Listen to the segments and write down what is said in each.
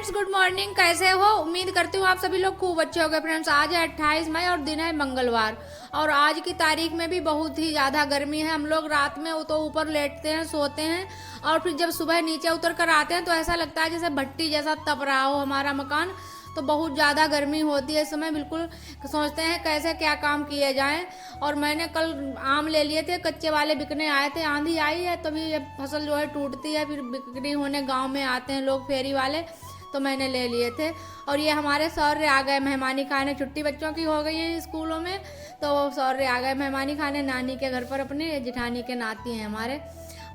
Friends, good morning. कैसे हो? उम्मीद करती हूँ आप सभी लोग खूब अच्छे हो गए। फ्रेंड्स, आज है 28 मई और दिन है मंगलवार। और आज की तारीख में भी बहुत ही ज़्यादा गर्मी है। हम लोग रात में तो ऊपर लेटते हैं, सोते हैं, और फिर जब सुबह नीचे उतर कर आते हैं तो ऐसा लगता है जैसे भट्टी जैसा तप रहा हो हमारा मकान। तो बहुत ज़्यादा गर्मी होती है इस समय। बिल्कुल सोचते हैं कैसे क्या काम किए जाएं। और मैंने कल आम ले लिए थे, कच्चे वाले बिकने आए थे। आंधी आई है तभी ये फसल जो है टूटती है, फिर बिक्री होने गांव में आते हैं लोग फेरी वाले, तो मैंने ले लिए थे। और ये हमारे सौर्य आ गए मेहमानी खाने। छुट्टी बच्चों की हो गई है स्कूलों में, तो सौर्य आ गए मेहमानी खाने नानी के घर पर, अपने जिठानी के नाती हैं हमारे।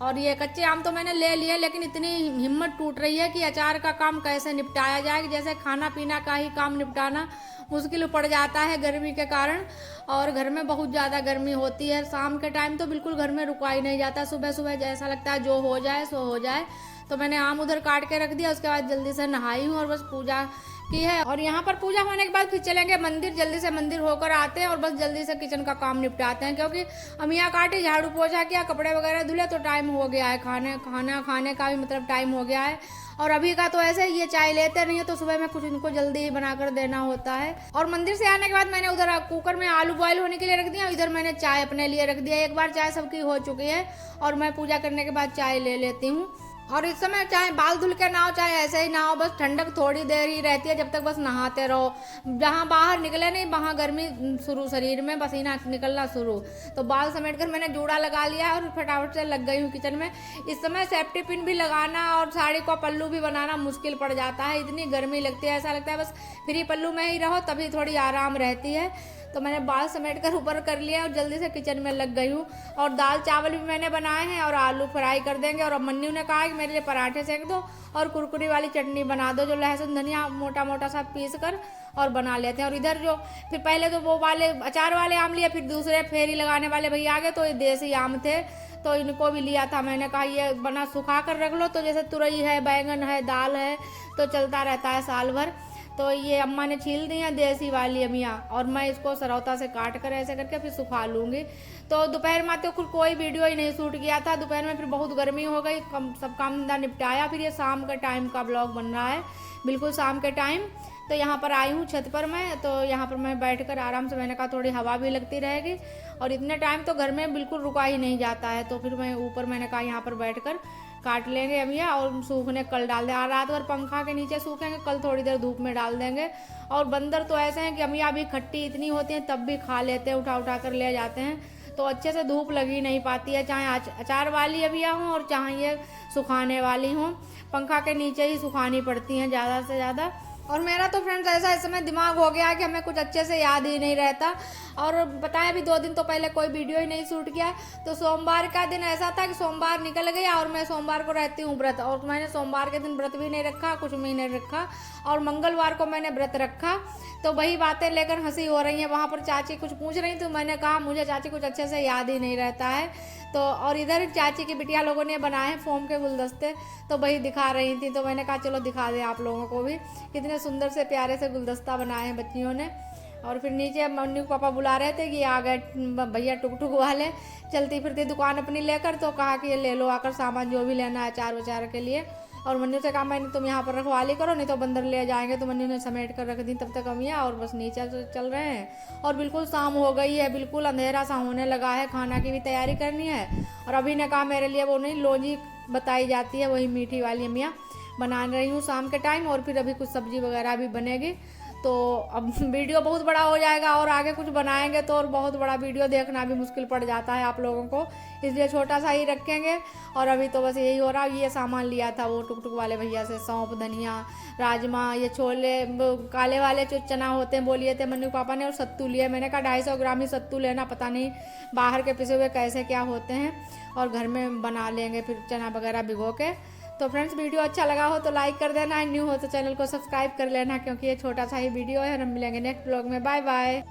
और ये कच्चे आम तो मैंने ले लिए, लेकिन इतनी हिम्मत टूट रही है कि अचार का काम कैसे निपटाया जाए। जैसे खाना पीना का ही काम निपटाना मुश्किल पड़ जाता है गर्मी के कारण। और घर में बहुत ज़्यादा गर्मी होती है। शाम के टाइम तो बिल्कुल घर में रुका ही नहीं जाता। सुबह सुबह जैसा लगता है जो हो जाए सो हो जाए। तो मैंने आम उधर काट के रख दिया। उसके बाद जल्दी से नहाई हूँ और बस पूजा की है। और यहाँ पर पूजा होने के बाद फिर चलेंगे मंदिर। जल्दी से मंदिर होकर आते हैं और बस जल्दी से किचन का काम निपटाते हैं, क्योंकि अमिया काटी, झाड़ू पोछा किया, कपड़े वगैरह धुले, तो टाइम हो गया है। खाने का भी मतलब टाइम हो गया है। और अभी का तो ऐसे ये चाय लेते नहीं है, तो सुबह में कुछ इनको जल्दी ही बनाकर देना होता है। और मंदिर से आने के बाद मैंने उधर कुकर में आलू बॉयल होने के लिए रख दिया। इधर मैंने चाय अपने लिए रख दिया। एक बार चाय सबकी हो चुकी है और मैं पूजा करने के बाद चाय ले लेती हूँ। और इस समय चाहे बाल धुल के नहाओ चाहे ऐसे ही नहाओ, बस ठंडक थोड़ी देर ही रहती है, जब तक बस नहाते रहो। जहाँ बाहर निकले नहीं वहाँ गर्मी शुरू, शरीर में पसीना निकलना शुरू। तो बाल समेट कर मैंने जूड़ा लगा लिया और फटाफट से लग गई हूँ किचन में। इस समय सेफ्टी पिन भी लगाना और साड़ी को पल्लू भी बनाना मुश्किल पड़ जाता है, इतनी गर्मी लगती है। ऐसा लगता है बस फ्री पल्लू में ही रहो, तभी थोड़ी आराम रहती है। तो मैंने बाल समेट कर ऊपर कर लिया और जल्दी से किचन में लग गई हूँ। और दाल चावल भी मैंने बनाए हैं और आलू फ्राई कर देंगे। और अब मन्नू ने कहा कि मेरे लिए पराठे सेक दो और कुरकुरी वाली चटनी बना दो, जो लहसुन धनिया मोटा मोटा सा पीस कर और बना लेते हैं। और इधर जो फिर पहले तो वो वाले अचार वाले आम लिए, फिर दूसरे फेरी लगाने वाले भैया आ गए, तो ये देसी आम थे, तो इनको भी लिया था। मैंने कहा ये बना सुखा कर रख लो, तो जैसे तुरई है, बैंगन है, दाल है, तो चलता रहता है साल भर। तो ये अम्मा ने छील दी है देसी वाली अमिया, और मैं इसको सरौता से काट कर ऐसे करके फिर सुखा लूँगी। तो दोपहर में तो कोई वीडियो ही नहीं शूट किया था। दोपहर में फिर बहुत गर्मी हो गई, सब काम धंधा निपटाया। फिर ये शाम के टाइम का ब्लॉग बन रहा है, बिल्कुल शाम के टाइम। तो यहाँ पर आई हूँ छत पर मैं, तो यहाँ पर मैं बैठ कर आराम से, मैंने कहा थोड़ी हवा भी लगती रहेगी। और इतने टाइम तो घर में बिल्कुल रुका ही नहीं जाता है। तो फिर मैं ऊपर, मैंने कहा यहाँ पर बैठ कर काट लेंगे अमिया, और सूखने कल डाल दें। रात भर पंखा के नीचे सूखेंगे, कल थोड़ी देर धूप में डाल देंगे। और बंदर तो ऐसे हैं कि अमिया भी खट्टी इतनी होती हैं तब भी खा लेते हैं, उठा उठा कर ले जाते हैं। तो अच्छे से धूप लगी नहीं पाती है, चाहे अचार वाली अमिया हों और चाहे ये सुखाने वाली हों, पंखा के नीचे ही सुखानी पड़ती हैं ज़्यादा से ज़्यादा। और मेरा तो फ्रेंड्स ऐसा इस समय दिमाग हो गया है कि हमें कुछ अच्छे से याद ही नहीं रहता। और बताया अभी 2 दिन तो पहले कोई वीडियो ही नहीं शूट किया। तो सोमवार का दिन ऐसा था कि सोमवार निकल गया और मैं सोमवार को रहती हूँ व्रत, और मैंने सोमवार के दिन व्रत भी नहीं रखा, कुछ भी नहीं रखा। और मंगलवार को मैंने व्रत रखा। तो वही बातें लेकर हंसी हो रही है। वहाँ पर चाची कुछ पूछ रही थी, मैंने कहा मुझे चाची कुछ अच्छे से याद ही नहीं रहता है। तो और इधर चाची की बिटिया लोगों ने बनाए फोम के गुलदस्ते, तो वही दिखा रही थी। तो मैंने कहा चलो दिखा दें आप लोगों को भी, कितने सुंदर से प्यारे से गुलदस्ता बनाए हैं बच्चियों ने। और फिर नीचे मन्नू पापा बुला रहे थे कि आ गए भैया टुक टुक वाले, चलती फिरती दुकान अपनी लेकर। तो कहा कि ये ले लो आकर सामान जो भी लेना है अचार वचार के लिए। और मन्नू से कहा मैंने तुम यहाँ पर रखवाली करो, नहीं तो बंदर ले जाएंगे। तो मन्नू ने समेट कर रख दी तब तक अमिया, और बस नीचे चल रहे हैं। और बिल्कुल शाम हो गई है, बिल्कुल अंधेरा सा होने लगा है, खाना की भी तैयारी करनी है। और अभी ने कहा मेरे लिए वो नहीं लौंजी बताई जाती है, वही मीठी वाली अमिया बना रही हूँ शाम के टाइम। और फिर अभी कुछ सब्जी वगैरह भी बनेगी। तो अब वीडियो बहुत बड़ा हो जाएगा, और आगे कुछ बनाएंगे तो और बहुत बड़ा वीडियो देखना भी मुश्किल पड़ जाता है आप लोगों को, इसलिए छोटा सा ही रखेंगे। और अभी तो बस यही हो रहा है। ये सामान लिया था वो टुक टुक वाले भैया से, सौंफ, धनिया, राजमा, ये छोले काले वाले जो चना होते हैं वो लिए थे मन्नू पापा ने। और सत्तू लिए, मैंने कहा 250 ग्राम ही सत्तू लेना, पता नहीं बाहर के पिसे हुए कैसे क्या होते हैं, और घर में बना लेंगे फिर चना वगैरह भिगो के। तो फ्रेंड्स, वीडियो अच्छा लगा हो तो लाइक कर देना, न्यू हो तो चैनल को सब्सक्राइब कर लेना, क्योंकि ये छोटा सा ही वीडियो है। और हम मिलेंगे नेक्स्ट ब्लॉग में। Bye bye.